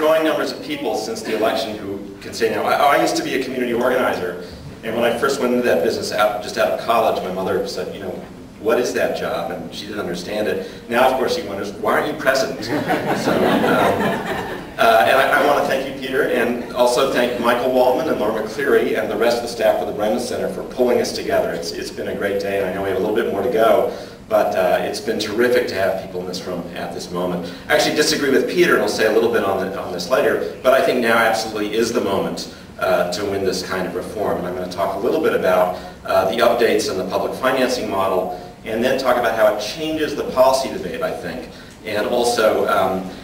growing numbers of people since the election who can say now, I used to be a community organizer, and when I first went into that business just out of college, my mother said, you know, what is that job? And she didn't understand it. Now, of course, she wonders, why aren't you president? So, and I want to thank you, Peter, and also thank Michael Waldman and Laura McCleary and the rest of the staff of the Brennan Center for pulling us together. It's been a great day, and I know we have a little bit more to go, but it's been terrific to have people in this room at this moment. I actually disagree with Peter, and I'll say a little bit on this later, but I think now absolutely is the moment to win this kind of reform. And I'm going to talk a little bit about the updates in the public financing model, and then talk about how it changes the policy debate, I think, and also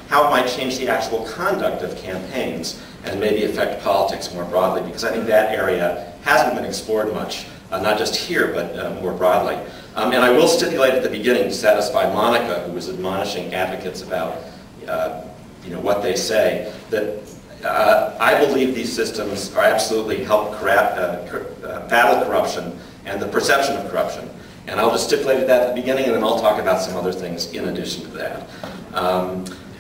how it might change the actual conduct of campaigns and maybe affect politics more broadly, because I think that area hasn't been explored much, not just here, but more broadly. And I will stipulate at the beginning to satisfy Monica, who was admonishing advocates about what they say, that I believe these systems are absolutely help battle corruption and the perception of corruption. And I'll just stipulate that at the beginning, and then I'll talk about some other things in addition to that.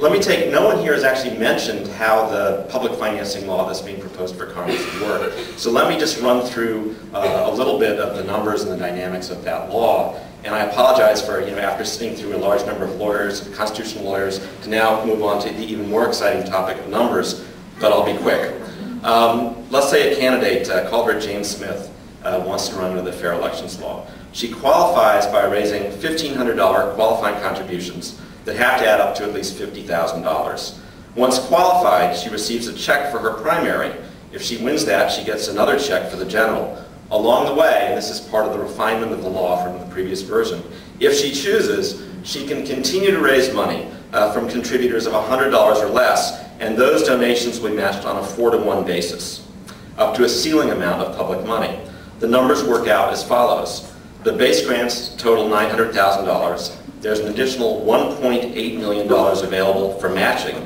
No one here has actually mentioned how the public financing law that's being proposed for Congress would work. So let me just run through a little bit of the numbers and the dynamics of that law. And I apologize for, after sitting through a large number of lawyers, constitutional lawyers, to now move on to the even more exciting topic of numbers, but I'll be quick. Let's say a candidate, call her Jane Smith, wants to run under the Fair Elections Law. She qualifies by raising $1,500 qualifying contributions that have to add up to at least $50,000. Once qualified, she receives a check for her primary. If she wins that, she gets another check for the general. Along the way, and this is part of the refinement of the law from the previous version, if she chooses, she can continue to raise money from contributors of $100 or less, and those donations will be matched on a 4-to-1 basis, up to a ceiling amount of public money. The numbers work out as follows. The base grants total $900,000. There's an additional $1.8 million available for matching.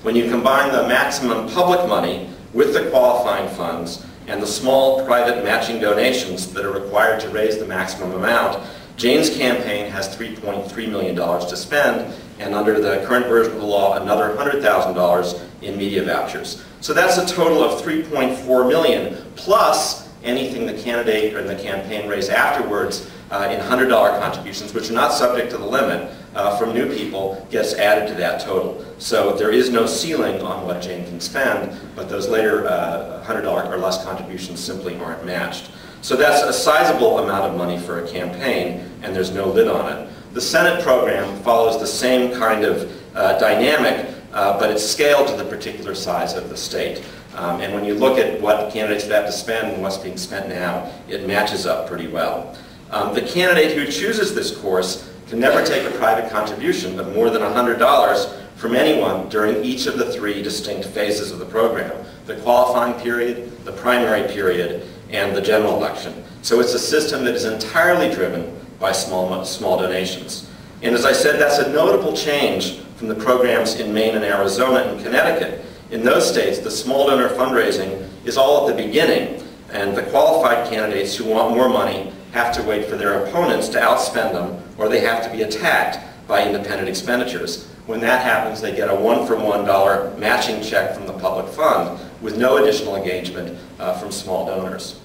When you combine the maximum public money with the qualifying funds and the small private matching donations that are required to raise the maximum amount, Jane's campaign has $3.3 million to spend, and under the current version of the law, another $100,000 in media vouchers. So that's a total of $3.4 million, plus anything the candidate or the campaign raise afterwards in $100 contributions, which are not subject to the limit from new people, gets added to that total. So there is no ceiling on what Jane can spend, but those later $100 or less contributions simply aren't matched. So that's a sizable amount of money for a campaign, and there's no lid on it. The Senate program follows the same kind of dynamic, but it's scaled to the particular size of the state. And when you look at what candidates would have to spend and what's being spent now, it matches up pretty well. The candidate who chooses this course can never take a private contribution of more than $100 from anyone during each of the 3 distinct phases of the program: the qualifying period, the primary period, and the general election. So it's a system that is entirely driven by small donations. And as I said, that's a notable change from the programs in Maine and Arizona and Connecticut. In those states, the small donor fundraising is all at the beginning, and the qualified candidates who want more money have to wait for their opponents to outspend them, or they have to be attacked by independent expenditures. When that happens, they get a $1-for-$1 matching check from the public fund with no additional engagement from small donors.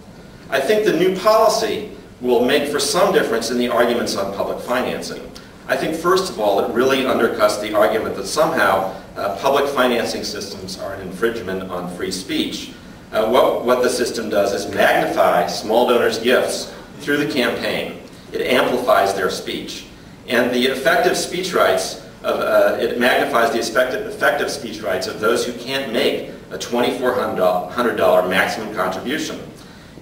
I think the new policy will make for some difference in the arguments on public financing. I think, first of all, it really undercuts the argument that somehow public financing systems are an infringement on free speech. What the system does is magnify small donors' gifts through the campaign. It amplifies their speech. And the effective speech rights, it magnifies the effective speech rights of those who can't make a $2,400 maximum contribution.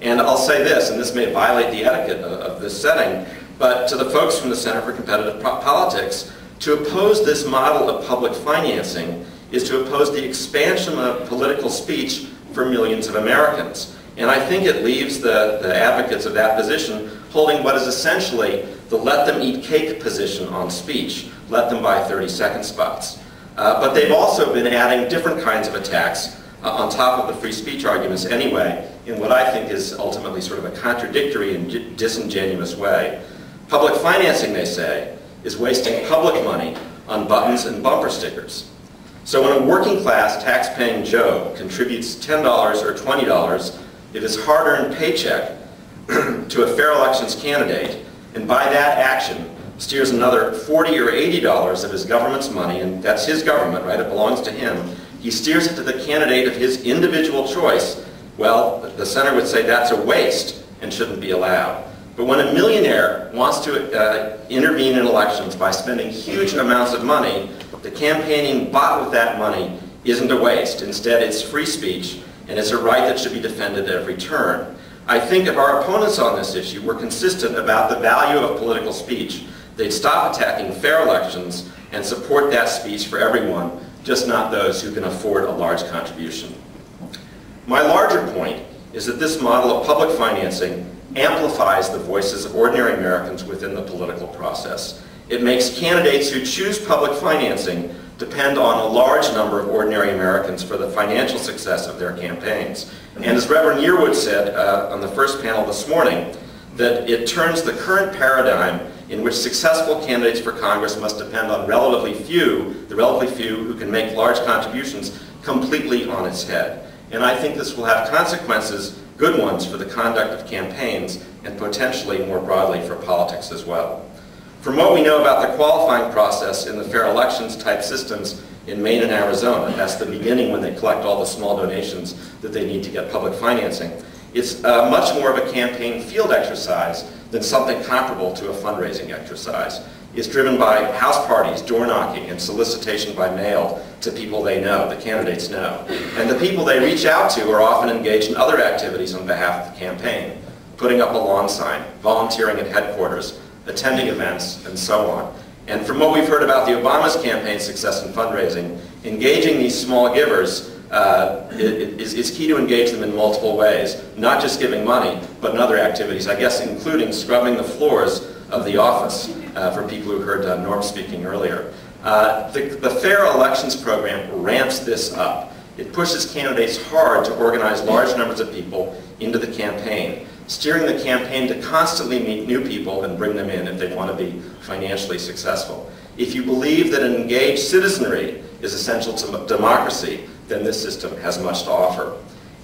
And I'll say this, and this may violate the etiquette of this setting, but to the folks from the Center for Competitive Politics, to oppose this model of public financing is to oppose the expansion of political speech for millions of Americans. And I think it leaves the advocates of that position holding what is essentially the let-them-eat-cake position on speech. Let them buy 30-second spots. But they've also been adding different kinds of attacks on top of the free speech arguments anyway, in what I think is ultimately sort of a contradictory and disingenuous way. Public financing, they say, is wasting public money on buttons and bumper stickers. So when a working class tax-paying Joe contributes $10 or $20 of his hard-earned paycheck to a fair elections candidate, and by that action steers another $40 or $80 of his government's money, and that's his government, right? It belongs to him. He steers it to the candidate of his individual choice. Well, the center would say that's a waste and shouldn't be allowed. But when a millionaire wants to intervene in elections by spending huge amounts of money, the campaigning bought with that money isn't a waste. Instead, it's free speech, and it's a right that should be defended at every turn. I think if our opponents on this issue were consistent about the value of political speech, they'd stop attacking fair elections and support that speech for everyone, just not those who can afford a large contribution. My larger point is that this model of public financing amplifies the voices of ordinary Americans within the political process. It makes candidates who choose public financing depend on a large number of ordinary Americans for the financial success of their campaigns. And as Reverend Yearwood said on the first panel this morning, that it turns the current paradigm in which successful candidates for Congress must depend on the relatively few who can make large contributions, completely on its head. And I think this will have consequences, good ones, for the conduct of campaigns and potentially more broadly for politics as well. From what we know about the qualifying process in the fair elections type systems in Maine and Arizona, that's the beginning when they collect all the small donations that they need to get public financing, it's much more of a campaign field exercise than something comparable to a fundraising exercise. It's driven by house parties, door knocking, and solicitation by mail to people they know, the candidates know. And the people they reach out to are often engaged in other activities on behalf of the campaign, putting up a lawn sign, volunteering at headquarters, attending events, and so on. And from what we've heard about the Obama's campaign success in fundraising, engaging these small givers is key to engage them in multiple ways, not just giving money, but in other activities, I guess including scrubbing the floors of the office, for people who heard Norm speaking earlier. The Fair Elections program ramps this up. It pushes candidates hard to organize large numbers of people into the campaign, steering the campaign to constantly meet new people and bring them in if they want to be financially successful. If you believe that an engaged citizenry is essential to democracy, then this system has much to offer.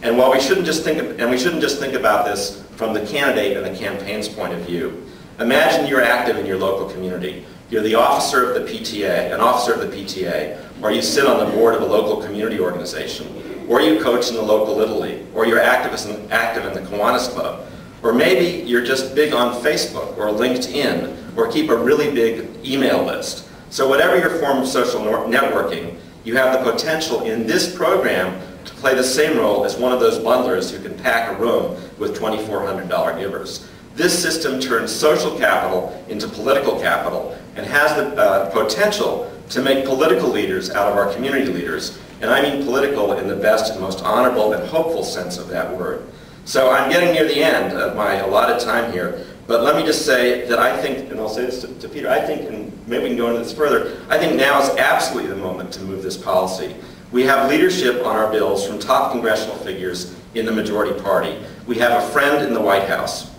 And while we shouldn't just think about this from the candidate and the campaign's point of view, imagine you're active in your local community. You're the officer of the PTA, an officer of the PTA, or you sit on the board of a local community organization, or you coach in the local Little League, or you're active in the Kiwanis Club, or maybe you're just big on Facebook or LinkedIn, or keep a really big email list. So whatever your form of social networking, you have the potential in this program to play the same role as one of those bundlers who can pack a room with $2,400 givers. This system turns social capital into political capital and has the potential to make political leaders out of our community leaders. And I mean political in the best and most honorable and hopeful sense of that word. So I'm getting near the end of my allotted time here, but let me just say that I think, and I'll say this to Peter, I think, and maybe we can go into this further, I think now is absolutely the moment to move this policy. We have leadership on our bills from top congressional figures in the majority party. We have a friend in the White House.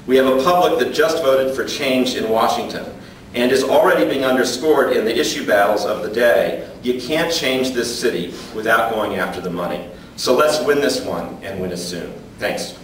We have a public that just voted for change in Washington and is already being underscored in the issue battles of the day. You can't change this city without going after the money. So let's win this one and win it soon. Thanks.